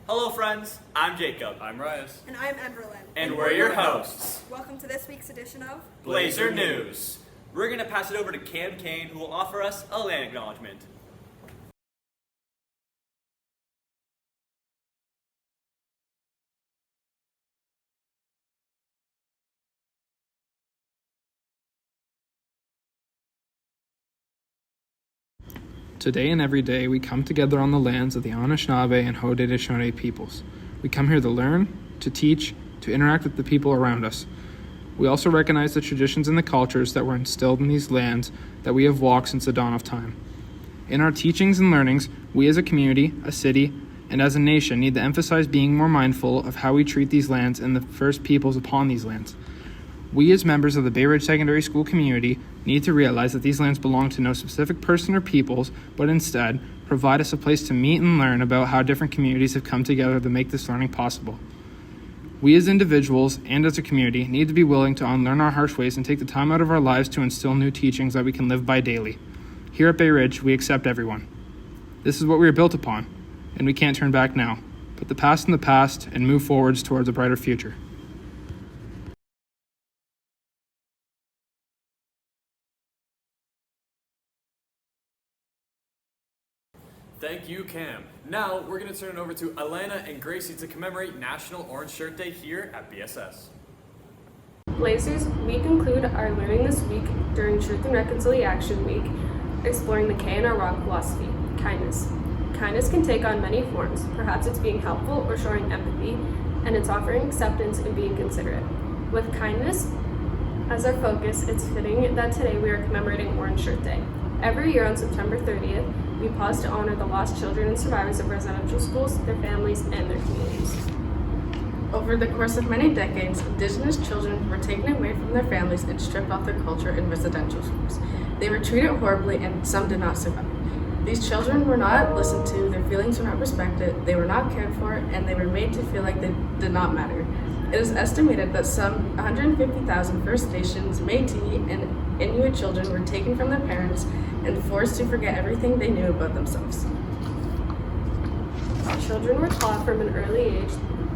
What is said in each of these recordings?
Hello friends, I'm Jacob. I'm Reyes. And I'm Emberlyn. And we're your hosts. Welcome to this week's edition of Blazer News. We're going to pass it over to Cam Kane, who will offer us a land acknowledgement. Today and every day, we come together on the lands of the Anishinaabe and Haudenosaunee peoples. We come here to learn, to teach, to interact with the people around us. We also recognize the traditions and the cultures that were instilled in these lands that we have walked since the dawn of time. In our teachings and learnings, we as a community, a city, and as a nation need to emphasize being more mindful of how we treat these lands and the first peoples upon these lands. We as members of the Bayridge Secondary School community need to realize that these lands belong to no specific person or peoples, but instead provide us a place to meet and learn about how different communities have come together to make this learning possible. We as individuals and as a community need to be willing to unlearn our harsh ways and take the time out of our lives to instill new teachings that we can live by daily. Here at Bayridge, we accept everyone. This is what we are built upon, and we can't turn back now. Put the past in the past and move forwards towards a brighter future. Thank you, Cam. Now we're going to turn it over to Alana and Gracie to commemorate National Orange Shirt Day here at BSS. Blazers, we conclude our learning this week during Truth and Reconciliation Week, exploring the K in our rock philosophy, kindness. Kindness can take on many forms. Perhaps it's being helpful or showing empathy, and it's offering acceptance and being considerate. With kindness as our focus, it's fitting that today we are commemorating Orange Shirt Day. Every year on September 30th, we pause to honor the lost children and survivors of residential schools, their families, and their communities. Over the course of many decades, Indigenous children were taken away from their families and stripped off their culture in residential schools. They were treated horribly and some did not survive. These children were not listened to, their feelings were not respected, they were not cared for, and they were made to feel like they did not matter. It is estimated that some 150,000 First Nations, Métis, and Inuit children were taken from their parents and forced to forget everything they knew about themselves. Children were taught from an early age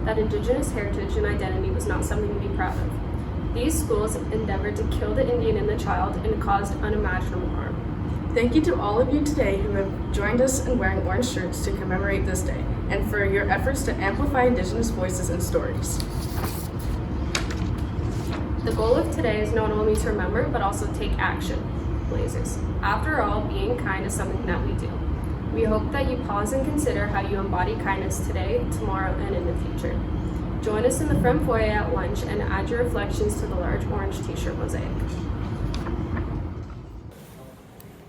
that Indigenous heritage and identity was not something to be proud of. These schools endeavored to kill the Indian in the child and caused unimaginable harm. Thank you to all of you today who have joined us in wearing orange shirts to commemorate this day, and for your efforts to amplify Indigenous voices and stories. The goal of today is not only to remember, but also take action. Blazers. After all, being kind is something that we do. We hope that you pause and consider how you embody kindness today, tomorrow, and in the future. Join us in the front foyer at lunch and add your reflections to the large orange t-shirt mosaic.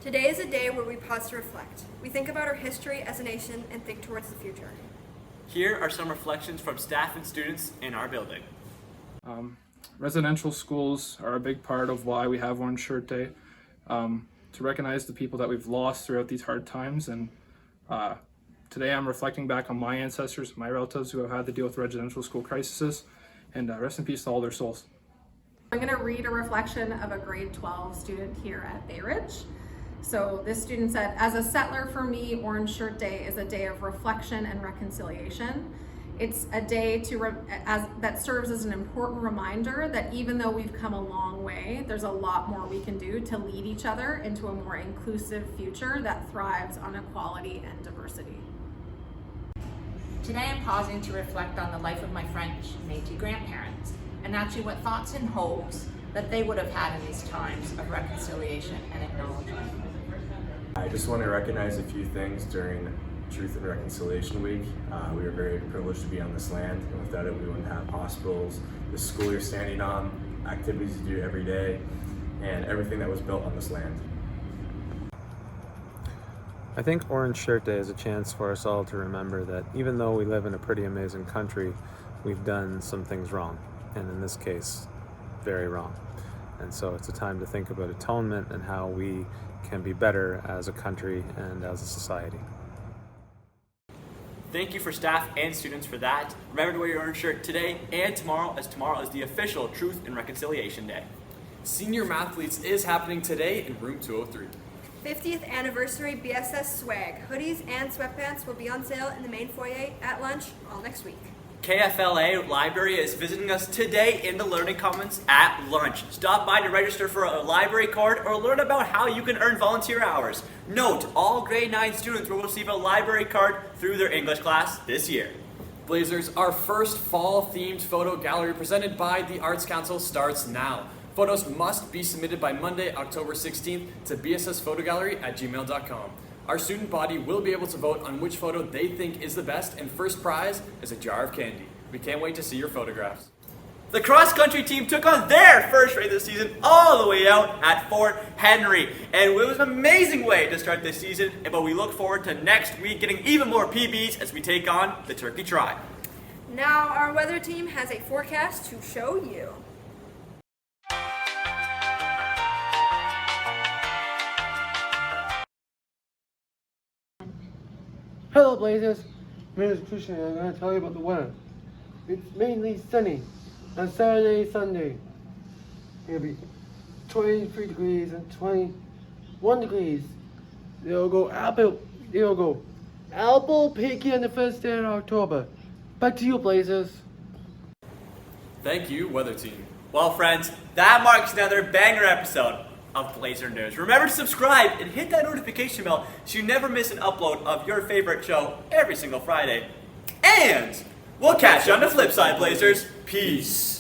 Today is a day where we pause to reflect. We think about our history as a nation and think towards the future. Here are some reflections from staff and students in our building. Residential schools are a big part of why we have Orange Shirt Day, to recognize the people that we've lost throughout these hard times. And today I'm reflecting back on my ancestors, my relatives who have had to deal with residential school crises, and rest in peace to all their souls. I'm going to read a reflection of a grade 12 student here at Bayridge. So this student said, as a settler, for me, Orange Shirt Day is a day of reflection and reconciliation. It's a day that serves as an important reminder that even though we've come a long way, there's a lot more we can do to lead each other into a more inclusive future that thrives on equality and diversity. Today I'm pausing to reflect on the life of my French Métis grandparents and actually what thoughts and hopes that they would have had in these times of reconciliation and acknowledgement. I just want to recognize a few things during Truth and Reconciliation Week. We are very privileged to be on this land, and without it we wouldn't have hospitals, the school you're standing on, activities you do every day, and everything that was built on this land. I think Orange Shirt Day is a chance for us all to remember that even though we live in a pretty amazing country, we've done some things wrong, and in this case, very wrong. And so it's a time to think about atonement and how we can be better as a country and as a society. Thank you for staff and students for that. Remember to wear your orange shirt today and tomorrow, as tomorrow is the official Truth and Reconciliation Day. Senior Mathletes is happening today in room 203. 50th anniversary BSS swag. Hoodies and sweatpants will be on sale in the main foyer at lunch all next week. KFLA Library is visiting us today in the Learning Commons at lunch. Stop by to register for a library card or learn about how you can earn volunteer hours. Note, all grade 9 students will receive a library card through their English class this year. Blazers, our first fall-themed photo gallery presented by the Arts Council starts now. Photos must be submitted by Monday, October 16th to bssphotogallery@gmail.com. Our student body will be able to vote on which photo they think is the best, and first prize is a jar of candy. We can't wait to see your photographs. The cross-country team took on their first race of the season all the way out at Fort Henry. And it was an amazing way to start this season, but we look forward to next week getting even more PBs as we take on the Turkey Tribe. Now our weather team has a forecast to show you. Hello Blazers, my name is Christian and I'm going to tell you about the weather. It's mainly sunny on Saturday, Sunday. It'll be 23 degrees and 21 degrees. It'll go apple picking on the first day of October. Back to you Blazers. Thank you, weather team. Well, friends, that marks another banger episode of Blazer News. Remember to subscribe and hit that notification bell so you never miss an upload of your favorite show every single Friday. And we'll catch you on the flip side, Blazers. Peace.